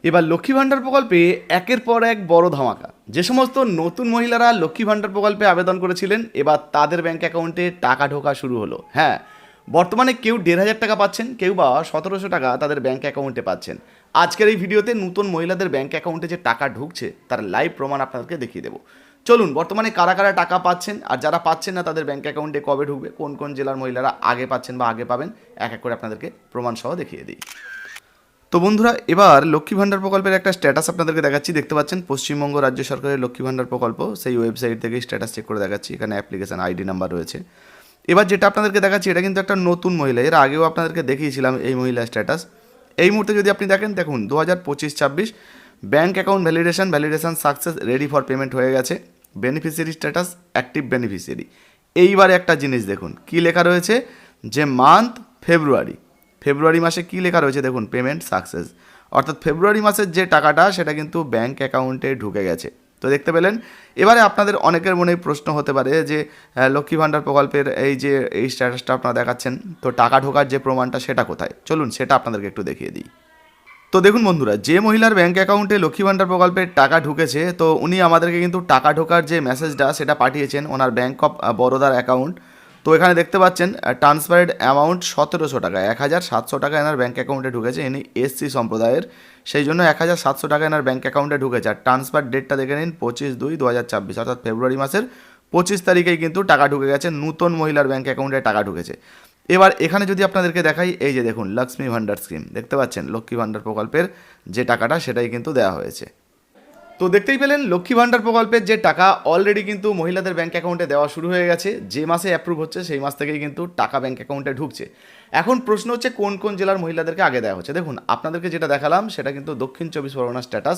এবার লক্ষ্মী ভাণ্ডার প্রকল্পে একের পর এক বড় ধামাকা। যে সমস্ত নতুন মহিলারা লক্ষ্মী ভাণ্ডার প্রকল্পে আবেদন করেছিলেন, এবার তাদের ব্যাঙ্ক অ্যাকাউন্টে টাকা ঢোকা শুরু হলো। হ্যাঁ, বর্তমানে কেউ ১,৫০০ টাকা পাচ্ছেন, কেউ বা ১৭০০ টাকা তাদের ব্যাঙ্ক অ্যাকাউন্টে পাচ্ছেন। আজকের এই ভিডিওতে নতুন মহিলাদের ব্যাঙ্ক অ্যাকাউন্টে যে টাকা ঢুকছে তার লাইভ প্রমাণ আপনাদেরকে দেখিয়ে দেবো। চলুন, বর্তমানে কারা কারা টাকা পাচ্ছেন আর যারা পাচ্ছেন না তাদের ব্যাঙ্ক অ্যাকাউন্টে কবে ঢুকবে, কোন কোন জেলার মহিলারা আগে পাচ্ছেন বা আগে পাবেন, এক এক করে আপনাদেরকে প্রমাণ সহ দেখিয়ে দিই। তো বন্ধুরা, এবার লক্ষ্মী ভাণ্ডার প্রকল্পের একটা স্ট্যাটাস আপনাদেরকে দেখাচ্ছি। দেখতে পাচ্ছেন পশ্চিমবঙ্গ রাজ্য সরকারের লক্ষ্মী ভাণ্ডার প্রকল্প, সেই ওয়েবসাইট থেকে স্ট্যাটাস চেক করে দেখাচ্ছি। এখানে অ্যাপ্লিকেশন আইডি নাম্বার রয়েছে। এবার যেটা আপনাদেরকে দেখাচ্ছি এটা কিন্তু একটা নতুন মহিলা, এর আগেও আপনাদেরকে দেখিয়েছিলাম এই মহিলার স্ট্যাটাস। এই মুহূর্তে যদি আপনি দেখেন, দেখুন 2025-26 bank account validation success, ready for payment হয়ে গেছে। Beneficiary status active beneficiary. এইবারে একটা জিনিস দেখুন কি লেখা রয়েছে, যে মান্থ ফেব্রুয়ারি মাসে কী লেখা রয়েছে দেখুন, পেমেন্ট সাকসেস। অর্থাৎ ফেব্রুয়ারি মাসের যে টাকাটা সেটা কিন্তু ব্যাঙ্ক অ্যাকাউন্টে ঢুকে গেছে। তো দেখতে পেলেন। এবারে আপনাদের অনেকের মনে প্রশ্ন হতে পারে যে লক্ষ্মী ভাণ্ডার প্রকল্পের এই স্ট্যাটাসটা আপনারা দেখাচ্ছেন, তো টাকা ঢোকার যে প্রমাণটা সেটা কোথায়? চলুন সেটা আপনাদেরকে একটু দেখিয়ে দিই। তো দেখুন বন্ধুরা, যে মহিলার ব্যাঙ্ক অ্যাকাউন্টে লক্ষ্মী ভাণ্ডার প্রকল্পের টাকা ঢুকেছে, তো উনি আমাদেরকে কিন্তু টাকা ঢোকার যে মেসেজটা সেটা পাঠিয়েছেন ওনার ব্যাঙ্ক অফ বরোদার অ্যাকাউন্ট। তো এখানে দেখতে পাচ্ছেন ট্রান্সফারেড অ্যামাউন্ট ১৭০০ টাকা, ১,৭০০ টাকা এনার ব্যাঙ্ক অ্যাকাউন্টে ঢুকেছে। ইনি এসসি সম্প্রদায়ের, সেই জন্য ১,৭০০ টাকা এনার ব্যাঙ্ক অ্যাকাউন্টে ঢুকেছে। আর ট্রান্সফার ডেটটা দেখে নিন 25/2/2024, অর্থাৎ ফেব্রুয়ারি মাসের 25 তারিখেই কিন্তু টাকা ঢুকে গেছে, নতুন মহিলার ব্যাঙ্ক অ্যাকাউন্টে টাকা ঢুকেছে। এবার এখানে যদি আপনাদেরকে দেখাই, এই যে দেখুন লক্ষ্মী ভাণ্ডার স্কিম, দেখতে পাচ্ছেন লক্ষ্মী ভাণ্ডার প্রকল্পের যে টাকাটা সেটাই কিন্তু দেওয়া হয়েছে। তো দেখতেই পেলেন লক্ষ্মী ভাণ্ডার প্রকল্পের যে টাকা অলরেডি কিন্তু মহিলাদের ব্যাঙ্ক অ্যাকাউন্টে দেওয়া শুরু হয়ে গেছে। যে মাসে অ্যাপ্রুভ হচ্ছে সেই মাস থেকেই কিন্তু টাকা ব্যাঙ্ক অ্যাকাউন্টে ঢুকছে। এখন প্রশ্ন হচ্ছে কোন কোন জেলার মহিলাদেরকে আগে দেওয়া হচ্ছে। দেখুন আপনাদেরকে যেটা দেখালাম সেটা কিন্তু দক্ষিণ 24 পরগনার স্ট্যাটাস।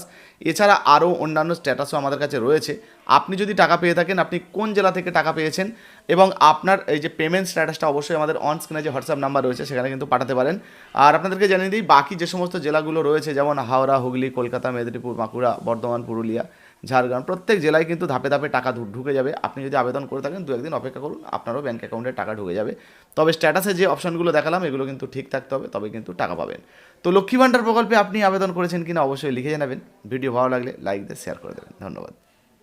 এছাড়া আরও অন্যান্য স্ট্যাটাসও আমাদের কাছে রয়েছে। আপনি যদি টাকা পেয়ে থাকেন, আপনি কোন জেলা থেকে টাকা পেয়েছেন এবং আপনার এই যে পেমেন্ট স্ট্যাটাসটা অবশ্যই আমাদের অন স্ক্রিনে যে হোয়াটসঅ্যাপ নাম্বার রয়েছে সেখানে কিন্তু পাঠাতে পারেন। আর আপনাদেরকে জানিয়ে দিই, বাকি যে সমস্ত জেলাগুলো রয়েছে যেমন হাওড়া, হুগলি, কলকাতা, মেদিনীপুর, বাঁকুড়া, বর্ধমান, পুরুলিয়া, ঝাড়গ্রাম, প্রত্যেক জেলায় কিন্তু ধাপে ধাপে টাকা ঢুকে যাবে। আপনি যদি আবেদন করে থাকেন 2-1 দিন অপেক্ষা করুন, আপনারও ব্যাঙ্ক অ্যাকাউন্টে টাকা ঢুকে যাবে। তবে স্ট্যাটাসে যে অপশনগুলো দেখালাম এগুলো কিন্তু ঠিক থাকতে হবে, তবে কিন্তু টাকা পাবেন। তো লক্ষ্মী ভাণ্ডার প্রকল্পে আপনি আবেদন করেছেন কিনা অবশ্যই লিখে জানাবেন। ভিডিও ভালো লাগলে লাইক দিয়ে শেয়ার করে দেবেন। ধন্যবাদ।